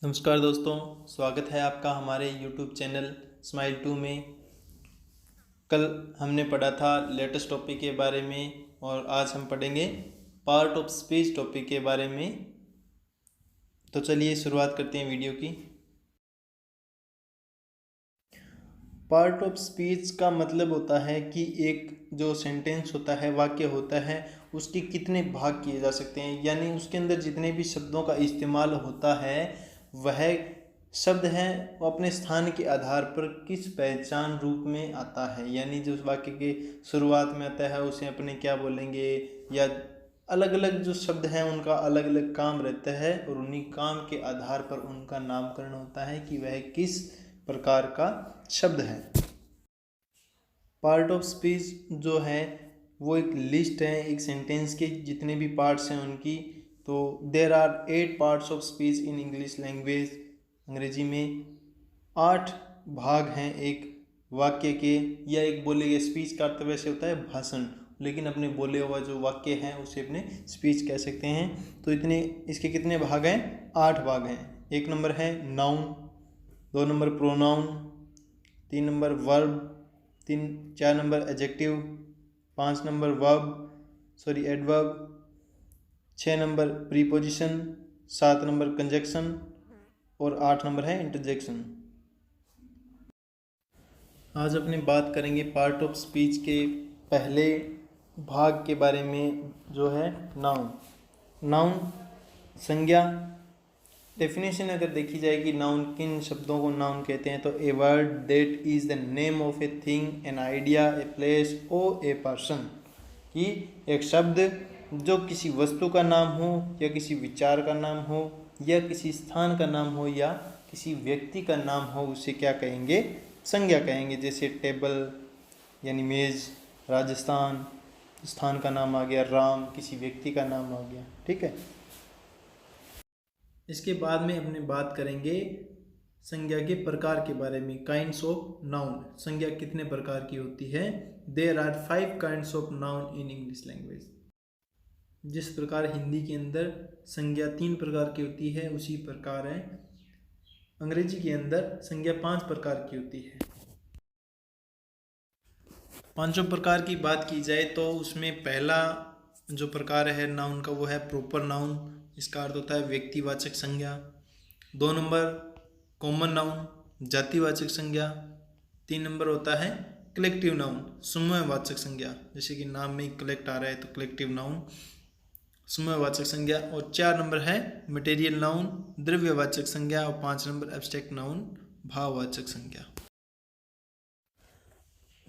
नमस्कार दोस्तों, स्वागत है आपका हमारे YouTube चैनल स्माइल 2 में। कल हमने पढ़ा था लेटेस्ट टॉपिक के बारे में और आज हम पढ़ेंगे पार्ट ऑफ स्पीच टॉपिक के बारे में। तो चलिए शुरुआत करते हैं वीडियो की। पार्ट ऑफ स्पीच का मतलब होता है कि एक जो सेंटेंस होता है, वाक्य होता है, उसके कितने भाग किए जा सकते हैं, यानी उसके अंदर जितने भी शब्दों का इस्तेमाल होता है वह शब्द हैं वो अपने स्थान के आधार पर किस पहचान रूप में आता है। यानी जो वाक्य के शुरुआत में आता है उसे अपने क्या बोलेंगे, या अलग अलग जो शब्द हैं उनका अलग अलग काम रहता है और उन्हीं काम के आधार पर उनका नामकरण होता है कि वह किस प्रकार का शब्द है। पार्ट ऑफ स्पीच जो है वो एक लिस्ट है, एक सेंटेंस के जितने भी पार्ट्स हैं उनकी। तो there are 8 parts of speech in English language. अंग्रेजी में 8 भाग हैं एक वाक्य के, या एक बोले गए स्पीच का अर्थ वैसे होता है भाषण, लेकिन अपने बोले हुआ जो वाक्य हैं उसे अपने स्पीच कह सकते हैं। तो इतने इसके कितने भाग हैं? 8 भाग हैं। एक नंबर है noun, 2 number pronoun, 3 number verb, 4 number adjective, 5 number adverb, 6 number preposition, 7 number conjunction और 8 नंबर है इंटरजेक्शन। आज अपनी बात करेंगे पार्ट ऑफ स्पीच के पहले भाग के बारे में, जो है नाउन। नाउन संज्ञा। डेफिनेशन अगर देखी जाए कि नाउन किन शब्दों को नाउन कहते हैं, तो ए word that is the name of a thing, an idea, a place और ए पर्सन। कि एक शब्द जो किसी वस्तु का नाम हो, या किसी विचार का नाम हो, या किसी स्थान का नाम हो, या किसी व्यक्ति का नाम हो, उसे क्या कहेंगे? संज्ञा कहेंगे। जैसे टेबल यानी मेज, राजस्थान स्थान का नाम आ गया, राम किसी व्यक्ति का नाम आ गया। ठीक है। इसके बाद में अपने बात करेंगे संज्ञा के प्रकार के बारे में। Kinds of noun. संज्ञा कितने प्रकार की होती है? There are 5 kinds of noun in English language. जिस प्रकार हिंदी के अंदर संज्ञा 3 प्रकार की होती है, उसी प्रकार है अंग्रेजी के अंदर संज्ञा 5 प्रकार की होती है। पांचों प्रकार की बात की जाए तो उसमें पहला जो प्रकार है नाउन का वो है प्रॉपर नाउन। इसका अर्थ होता है व्यक्तिवाचक संज्ञा। 2 नंबर कॉमन नाउन, जातिवाचक संज्ञा। 3 नंबर होता है कलेक्टिव नाउन, समूहवाचक संज्ञा। जैसे कि नाम में कलेक्ट आ रहा है तो कलेक्टिव नाउन, समूहवाचक संज्ञा। और 4 नंबर है मटेरियल नाउन, द्रव्यवाचक संज्ञा। और 5 नंबर एब्स्ट्रैक्ट नाउन, भाववाचक संज्ञा।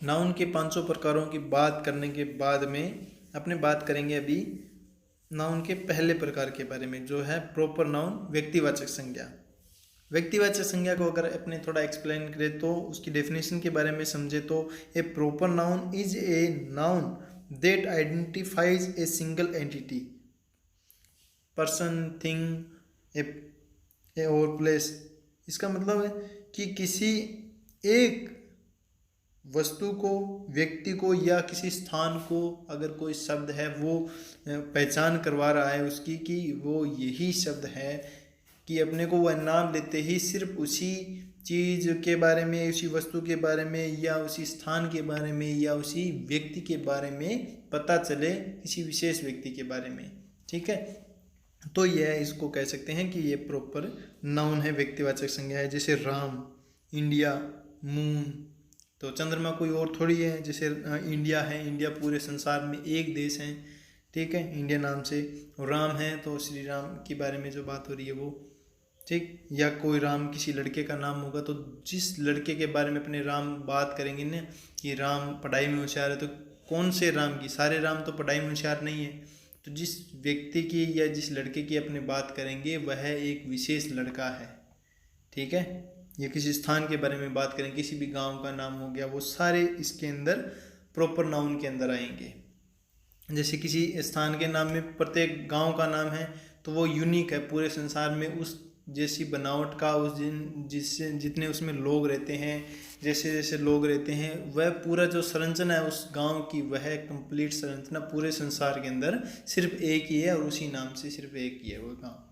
नाउन के 500 प्रकारों की बात करने के बाद में अपने बात करेंगे अभी नाउन के पहले प्रकार के बारे में, जो है प्रॉपर नाउन, व्यक्तिवाचक संज्ञा। व्यक्तिवाचक संज्ञा को अगर अपने थोड़ा एक्सप्लेन करें तो उसकी डेफिनेशन के बारे में समझे तो a proper noun is a noun that identifies a single entity, person, thing a or place. इसका मतलब है कि किसी एक वस्तु को, व्यक्ति को या किसी स्थान को अगर कोई शब्द है वो पहचान करवा रहा है उसकी कि वो यही शब्द है, कि अपने को वह नाम लेते ही सिर्फ उसी चीज़ के बारे में, उसी वस्तु के बारे में, या उसी स्थान के बारे में, या उसी व्यक्ति के बारे में पता चले, किसी विशेष व्यक्ति के बारे में। ठीक है। तो यह इसको कह सकते हैं कि ये प्रॉपर नाउन है, व्यक्तिवाचक संज्ञा है। जैसे राम, इंडिया, मून। तो चंद्रमा कोई और थोड़ी है। जैसे इंडिया है, इंडिया पूरे संसार में एक देश है, ठीक है, इंडिया नाम से। और राम है तो श्री राम के बारे में जो बात हो रही है वो, ठीक। या कोई राम किसी लड़के का नाम होगा तो जिस लड़के के बारे में अपने राम बात करेंगे ना कि राम पढ़ाई में होशियार है, तो कौन से राम की? सारे राम तो पढ़ाई में होशियार नहीं है। तो जिस व्यक्ति की या जिस लड़के की अपने बात करेंगे वह एक विशेष लड़का है। ठीक है। या किसी स्थान के बारे में बात करें, किसी भी गांव का नाम हो गया, वो सारे इसके अंदर प्रॉपर नाउन के अंदर आएंगे। जैसे किसी स्थान के नाम में प्रत्येक गांव का नाम है तो वो यूनिक है पूरे संसार में, उस जैसी बनावट का, उस जिससे जितने उसमें लोग रहते हैं, जैसे जैसे लोग रहते हैं, वह पूरा जो संरचना है उस गांव की, वह कंप्लीट संरचना पूरे संसार के अंदर सिर्फ एक ही है और उसी नाम से सिर्फ एक ही है वो गाँव।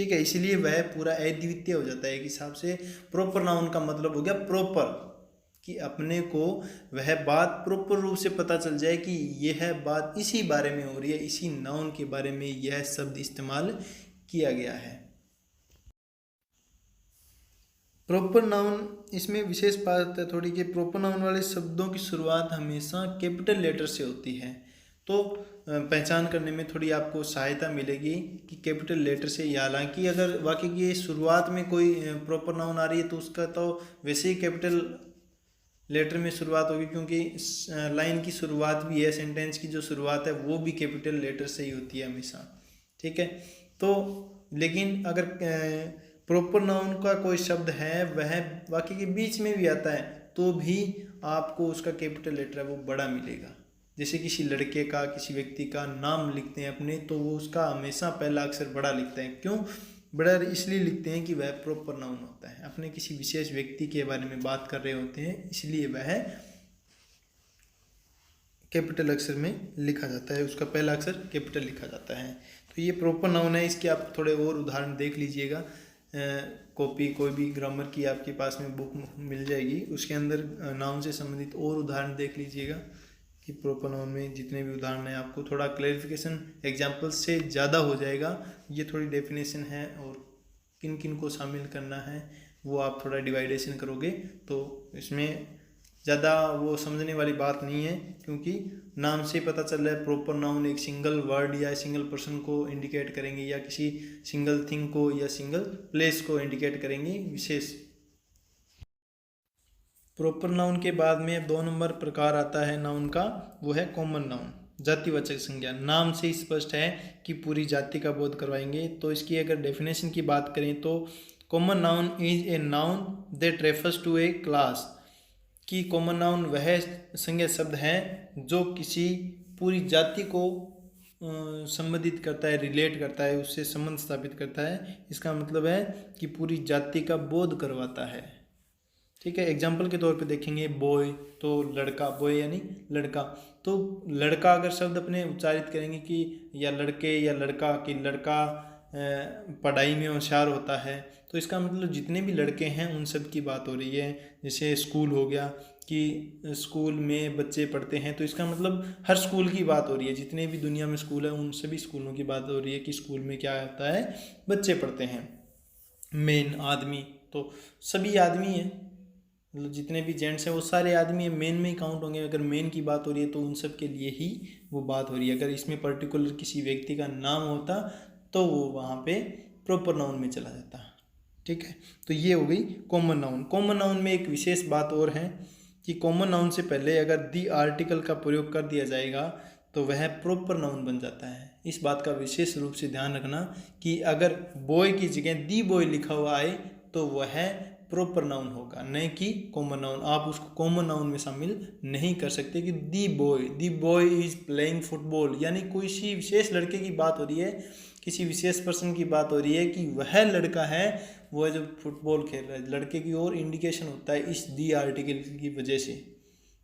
ठीक है, इसीलिए वह पूरा अद्वितीय हो जाता है एक हिसाब से। प्रॉपर नाउन का मतलब हो गया प्रॉपर, कि अपने को वह बात प्रॉपर रूप से पता चल जाए कि यह बात इसी बारे में हो रही है, इसी नाउन के बारे में यह शब्द इस्तेमाल किया गया है। प्रॉपर नाउन, इसमें विशेष बात है थोड़ी कि प्रॉपर नाउन वाले शब्दों की शुरुआत हमेशा कैपिटल लेटर से होती है। तो पहचान करने में थोड़ी आपको सहायता मिलेगी कि कैपिटल लेटर से, हालांकि अगर वाकई की शुरुआत में कोई प्रॉपर नाउन आ रही है तो उसका तो वैसे ही कैपिटल लेटर में शुरुआत होगी, क्योंकि लाइन की शुरुआत भी है, सेंटेंस की जो शुरुआत है वो भी कैपिटल लेटर से ही होती है हमेशा। ठीक है, तो लेकिन अगर प्रॉपर नाउन का कोई शब्द है वह वाक्य के बीच में भी आता है तो भी आपको उसका कैपिटल लेटर है वो बड़ा मिलेगा। जैसे किसी लड़के का, किसी व्यक्ति का नाम लिखते हैं अपने, तो वो उसका हमेशा पहला अक्षर बड़ा लिखते हैं। क्यों बड़ा इसलिए लिखते हैं कि वह प्रॉपर नाउन होता है, अपने किसी विशेष व्यक्ति के बारे में बात कर रहे होते हैं, इसलिए वह कैपिटल अक्षर में लिखा जाता है, उसका पहला अक्षर कैपिटल लिखा जाता है। तो ये प्रॉपर नाउन है। इसके आप थोड़े और उदाहरण देख लीजिएगा, कॉपी कोई भी ग्रामर की आपके पास में बुक मिल जाएगी, उसके अंदर नाउन से संबंधित और उदाहरण देख लीजिएगा कि प्रॉपर नाउन में जितने भी उदाहरण हैं आपको थोड़ा क्लैरिफिकेशन एग्जाम्पल से ज़्यादा हो जाएगा। ये थोड़ी डेफिनेशन है और किन किन को शामिल करना है वो आप थोड़ा डिवाइडेशन करोगे तो इसमें ज़्यादा वो समझने वाली बात नहीं है, क्योंकि नाम से पता चल रहा है प्रॉपर नाउन एक सिंगल वर्ड या सिंगल पर्सन को इंडिकेट करेंगे, या किसी सिंगल थिंग को या सिंगल प्लेस को इंडिकेट करेंगे विशेष। प्रॉपर नाउन के बाद में 2 नंबर प्रकार आता है नाउन का, वो है कॉमन नाउन, जातिवाचक संज्ञा। नाम से स्पष्ट है कि पूरी जाति का बोध करवाएंगे। तो इसकी अगर डेफिनेशन की बात करें तो common noun is a noun that refers to a class, कि कॉमन नाउन वह संज्ञा शब्द है जो किसी पूरी जाति को संबंधित करता है, रिलेट करता है, उससे संबंध स्थापित करता है। इसका मतलब है कि पूरी जाति का बोध करवाता है। ठीक है, एग्जाम्पल के तौर पे देखेंगे बॉय, तो लड़का, बॉय यानी लड़का। तो लड़का अगर शब्द अपने उच्चारित करेंगे कि या लड़के या लड़का, कि लड़का पढ़ाई में होशियार होता है, तो इसका मतलब जितने भी लड़के हैं उन सब की बात हो रही है। जैसे स्कूल हो गया कि स्कूल में बच्चे पढ़ते हैं, तो इसका मतलब हर स्कूल की बात हो रही है, जितने भी दुनिया में स्कूल है उन सभी स्कूलों की बात हो रही है कि स्कूल में क्या होता है, बच्चे पढ़ते हैं। मेन आदमी, तो सभी आदमी हैं, मतलब जितने भी जेंट्स हैं वो सारे आदमी हैं, मेन में ही काउंट होंगे। अगर मेन की बात हो रही है तो उन सब के लिए ही वो बात हो रही है। अगर इसमें पर्टिकुलर किसी व्यक्ति का नाम होता तो वो वहाँ पे प्रॉपर नाउन में चला जाता। ठीक है, तो ये हो गई कॉमन नाउन। कॉमन नाउन में एक विशेष बात और है कि कॉमन नाउन से पहले अगर दी आर्टिकल का प्रयोग कर दिया जाएगा तो वह प्रॉपर नाउन बन जाता है। इस बात का विशेष रूप से ध्यान रखना कि अगर बॉय की जगह दी बॉय लिखा हुआ आए तो वह प्रॉपर नाउन होगा, नहीं कि कॉमन नाउन। आप उसको कॉमन नाउन में शामिल नहीं कर सकते कि दी बॉय इज प्लेइंग फुटबॉल, यानी किसी विशेष लड़के की बात हो रही है, किसी विशेष पर्सन की बात हो रही है कि वह लड़का है वह जो फुटबॉल खेल रहा है, लड़के की ओर इंडिकेशन होता है इस दी आर्टिकल की वजह से,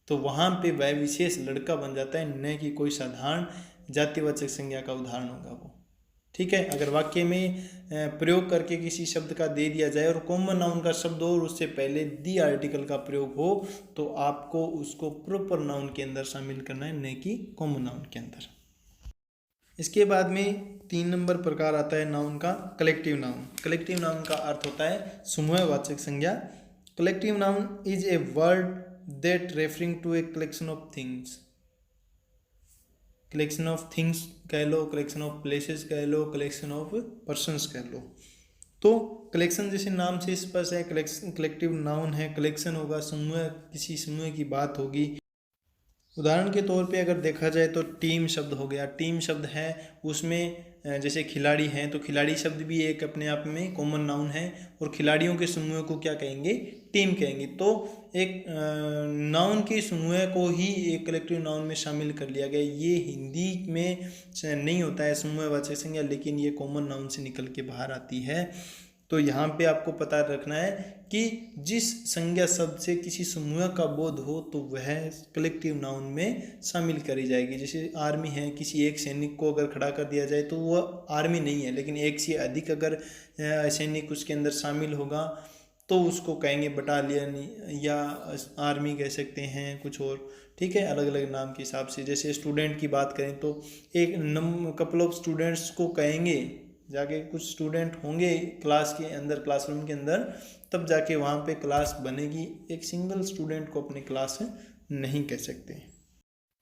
तो वहाँ पे वह विशेष लड़का बन जाता है, न कि कोई साधारण जातिवाचक संज्ञा का उदाहरण होगा वो। ठीक है, अगर वाक्य में प्रयोग करके किसी शब्द का दे दिया जाए और कॉमन नाउन का शब्द हो और उससे पहले दी आर्टिकल का प्रयोग हो तो आपको उसको प्रॉपर नाउन के अंदर शामिल करना है, न कि कॉमन नाउन के अंदर। इसके बाद में 3 नंबर प्रकार आता है नाउन का, कलेक्टिव नाउन। कलेक्टिव नाउन का अर्थ होता है समूहवाचक संज्ञा। Collective noun is a word that referring to a collection of things. Collection of things कह लो, कलेक्शन ऑफ प्लेसेस कह लो, कलेक्शन ऑफ पर्सन्स कह लो। तो कलेक्शन जैसे नाम से स्पष्ट है, कलेक्टिव नाउन है, कलेक्शन होगा, समूह, किसी समूह की बात होगी। उदाहरण के तौर पे अगर देखा जाए तो टीम शब्द हो गया। टीम शब्द है, उसमें जैसे खिलाड़ी हैं तो खिलाड़ी शब्द भी एक अपने आप में कॉमन नाउन है और खिलाड़ियों के समूह को क्या कहेंगे, टीम कहेंगे। तो एक नाउन के समूह को ही एक कलेक्टिव नाउन में शामिल कर लिया गया। ये हिंदी में नहीं होता है समूहवाचक संज्ञा, लेकिन ये कॉमन नाउन से निकल के बाहर आती है। तो यहाँ पे आपको पता रखना है कि जिस संज्ञा शब्द से किसी समूह का बोध हो तो वह कलेक्टिव नाउन में शामिल करी जाएगी। जैसे आर्मी है, किसी एक सैनिक को अगर खड़ा कर दिया जाए तो वह आर्मी नहीं है, लेकिन एक से अधिक अगर सैनिक उसके अंदर शामिल होगा तो उसको कहेंगे बटालियन या आर्मी कह सकते हैं, कुछ और, ठीक है, अलग अलग नाम के हिसाब से। जैसे स्टूडेंट की बात करें तो एक कपल ऑफ स्टूडेंट्स को कहेंगे, जाके कुछ स्टूडेंट होंगे क्लास के अंदर, क्लासरूम के अंदर, तब जाके वहाँ पे क्लास बनेगी। एक सिंगल स्टूडेंट को अपने क्लास नहीं कह सकते।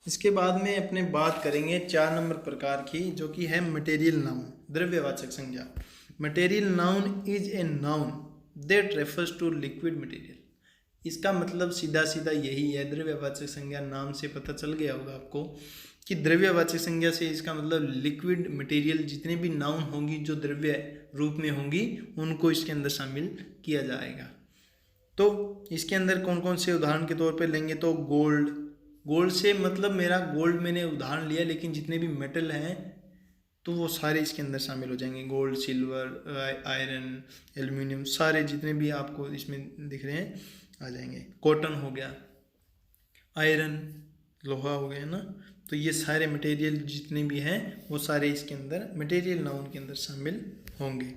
इसके बाद में अपने बात करेंगे 4 नंबर प्रकार की, जो कि है मटेरियल नाउन, द्रव्यवाचक संज्ञा। Material noun is a noun that refers to liquid material. इसका मतलब सीधा सीधा यही है, द्रव्यवाचक संज्ञा नाम से पता चल गया होगा आपको कि द्रव्यवाचक संज्ञा से इसका मतलब लिक्विड मटेरियल, जितने भी नाउन होंगी जो द्रव्य रूप में होंगी उनको इसके अंदर शामिल किया जाएगा। तो इसके अंदर कौन कौन से उदाहरण के तौर पे लेंगे तो गोल्ड, गोल्ड से मतलब मेरा गोल्ड मैंने उदाहरण लिया, लेकिन जितने भी मेटल हैं तो वो सारे इसके अंदर शामिल हो जाएंगे। गोल्ड, सिल्वर, आयरन, एल्युमिनियम, सारे जितने भी आपको इसमें दिख रहे हैं आ जाएंगे। कॉटन हो गया, आयरन लोहा हो गया ना, तो ये सारे मटेरियल जितने भी हैं वो सारे इसके अंदर मटेरियल नाउन के अंदर शामिल होंगे।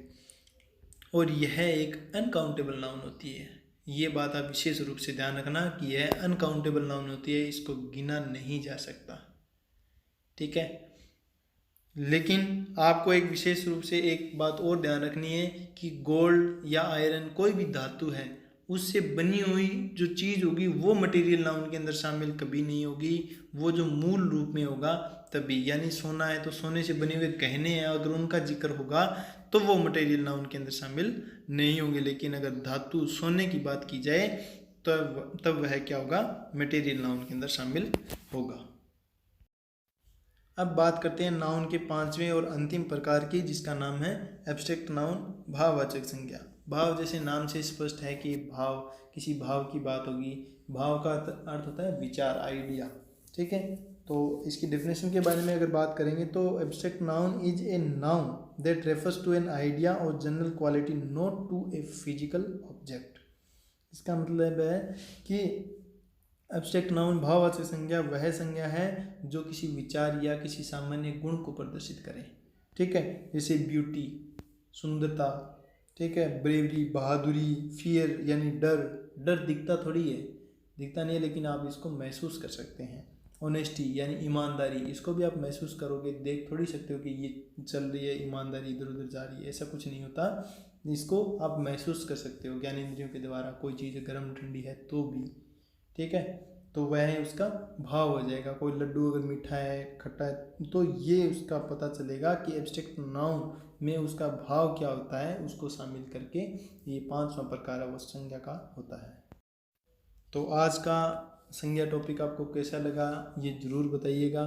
और यह एक अनकाउंटेबल नाउन होती है। ये बात आप विशेष रूप से ध्यान रखना कि यह अनकाउंटेबल नाउन होती है, इसको गिना नहीं जा सकता, ठीक है। लेकिन आपको एक विशेष रूप से एक बात और ध्यान रखनी है कि गोल्ड या आयरन कोई भी धातु है उससे बनी हुई जो चीज़ होगी वो मटेरियल नाउन के अंदर शामिल कभी नहीं होगी। वो जो मूल रूप में होगा तभी, यानी सोना है तो सोने से बने हुए गहने हैं, अगर उनका जिक्र होगा तो वो मटेरियल नाउन के अंदर शामिल नहीं होंगे। लेकिन अगर धातु सोने की बात की जाए तब वह क्या होगा, मटेरियल नाउन के अंदर शामिल होगा। अब बात करते हैं नाउन के 5वें और अंतिम प्रकार की, जिसका नाम है एब्स्ट्रैक्ट नाउन, भाववाचक संज्ञा। भाव जैसे नाम से स्पष्ट है कि भाव, किसी भाव की बात होगी। भाव का अर्थ होता है विचार, आइडिया, ठीक है। तो इसकी डेफिनेशन के बारे में अगर बात करेंगे तो abstract noun is a noun that refers to an idea or general quality not to a physical object. इसका मतलब है कि एब्स्ट्रैक्ट नाउन, भाववाचक संज्ञा, वह संज्ञा है जो किसी विचार या किसी सामान्य गुण को प्रदर्शित करे, ठीक है। जैसे ब्यूटी, सुंदरता, ठीक है, ब्रेवरी, बहादुरी, फियर यानी डर। डर दिखता थोड़ी है, दिखता नहीं है, लेकिन आप इसको महसूस कर सकते हैं। ऑनेस्टी यानी ईमानदारी, इसको भी आप महसूस करोगे, देख थोड़ी सकते हो कि ये चल रही है ईमानदारी, इधर उधर जा रही है, ऐसा कुछ नहीं होता। इसको आप महसूस कर सकते हो ज्ञानेंद्रियों के द्वारा। कोई चीज़ गर्म ठंडी है तो भी, ठीक है, तो वह उसका भाव हो जाएगा। कोई लड्डू अगर मीठा है, खट्टा है, तो ये उसका पता चलेगा कि एब्स्ट्रैक्ट नाउन में उसका भाव क्या होता है, उसको शामिल करके ये 5वां प्रकार वो संज्ञा का होता है। तो आज का संज्ञा टॉपिक आपको कैसा लगा ये ज़रूर बताइएगा।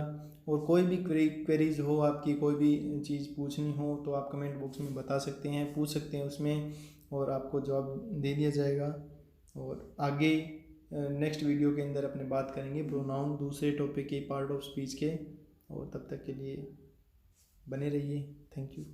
और कोई भी क्वेरीज हो आपकी, कोई भी चीज़ पूछनी हो तो आप कमेंट बॉक्स में बता सकते हैं, पूछ सकते हैं उसमें, और आपको जवाब दे दिया जाएगा। और आगे नेक्स्ट वीडियो के अंदर अपने बात करेंगे प्रोनाउन, दूसरे टॉपिक के, पार्ट ऑफ स्पीच के। और तब तक के लिए बने रहिए। Thank you.